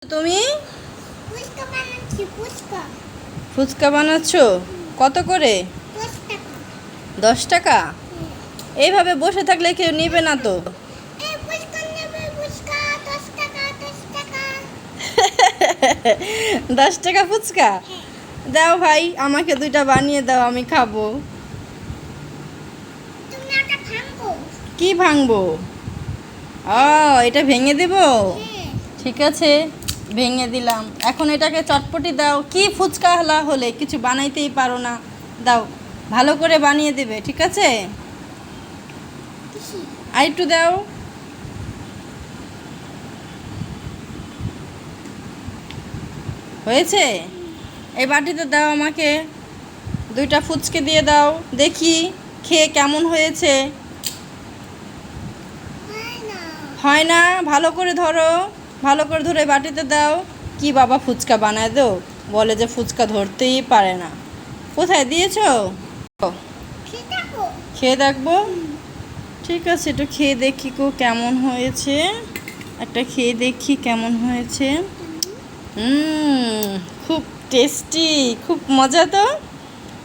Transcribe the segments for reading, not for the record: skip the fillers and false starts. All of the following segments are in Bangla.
তুমি ফুচকা বানাচ্ছি ফুচকা। ফুচকা বানাচ্ছ? কত করে? 10 টাকা। 10 টাকা? এইভাবে বসে থাকলে কেউ নিবে না তো। এই ফুচকা নেবে ফুচকা 10 টাকা 10 টাকা। 10 টাকা ফুচকা? দাও ভাই, আমাকে 2টা বানিয়ে দাও, আমি খাবো। তুমি ওটা ভাঙো। কি ভাঙবো? ও, এটা ভেঙে দেব? হ্যাঁ। ঠিক আছে, ভেঙে দিলাম। এখন এটাকে চটপটি দাও। কি ফুচকা হলা হলে কিছু বানাইতেই পারো না। দাও, ভালো করে বানিয়ে দেবে, ঠিক আছে? কিসি? আর একটু দাও। হয়েছে? এই বাটিতে দাও আমাকে। 2টা ফুচকে দিয়ে দাও, দেখি খেয়ে কেমন হয়েছে। হয় না। হয় না? ভালো করে ধরো, ভালো করে ধরে বাটিতে দাও। কি বাবা ফুচকা বানায় দো, বলে যে ফুচকা ধরতেই পারে না। কোথায় দিয়েছো? খেয়ে দেখো। খেয়ে দেখবো? ঠিক আছে, একটু খেয়ে দেখি কো কেমন হয়েছে। একটা খেয়ে দেখি কেমন হয়েছে। খুব টেস্টি, খুব মজা তো।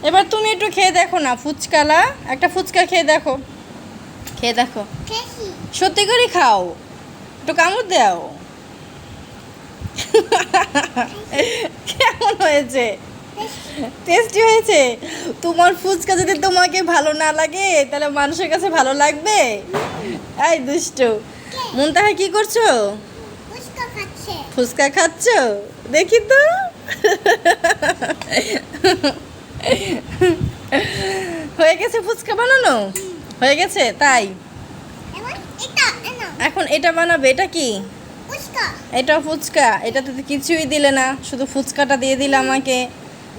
এবার তুমি একটু খেয়ে দেখো না ফুচকালা, একটা ফুচকা খেয়ে দেখো। খেয়ে দেখো, খেয়েছি। সত্যি করে খাও, একটু কামড় দাও। কেমন হয়েছে? টেস্টি হয়েছে? তোমার ফুচকা যদি তোমাকে ভালো না লাগে তাহলে মানুষের কাছে ভালো লাগবে? এই দুষ্টু মুনতাহা, কি করছো? ফুচকা খাচ্ছে। ফুচকা খাচ্ছ? দেখি তো। হয়ে গেছে ফুচকা বানানো? হয়ে গেছে তাই? এবার এটা এনো এখন এটা বানাবে। এটা কি? ফুচকা। এটা ফুচকা? এটাতে তো কিছুই দিলে না, শুধু ফুচকাটা দিয়ে দিলে আমাকে।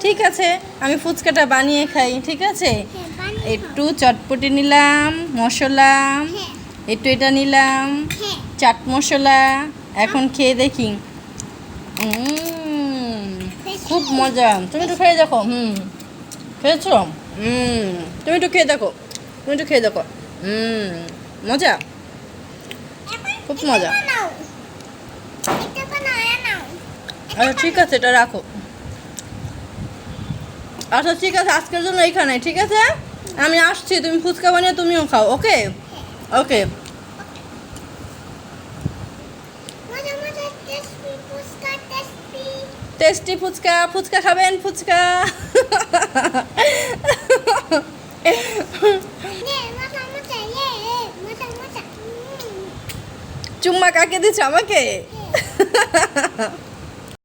ঠিক আছে, আমি ফুচকাটা বানিয়ে খাই, ঠিক আছে? হ্যাঁ বানিয়ে একটু চটপটি নিলাম, মশলা, হ্যাঁ একটু এটা নিলাম, হ্যাঁ। চাট মশলা। এখন খেয়ে দেখি। খুব মজা। তুমি একটু খেয়ে দেখো। খেয়েছো? তুমি একটু খেয়ে দেখো, তুমি একটু খেয়ে দেখো। মজা, এবার খুব এটা মজা। বানাও। এটা বানায় নাও। আচ্ছা ঠিক আছে, এটা রাখো। আচ্ছা ঠিক আছে, আজকের জন্য এইখানে, ঠিক আছে? আমি আসছি, তুমি ফুচকা বানিয়ে তুমিও খাও। ওকে ওকে। মজা মজা tasty phuchka tasty. Tasty phuchka. Phuchka খাবেন? ফুচকা। নে মজা মজা ইয়ে মজা মজা। চুম্মা কাকে দিচ্ছ আমাকে? হ্যাঁ।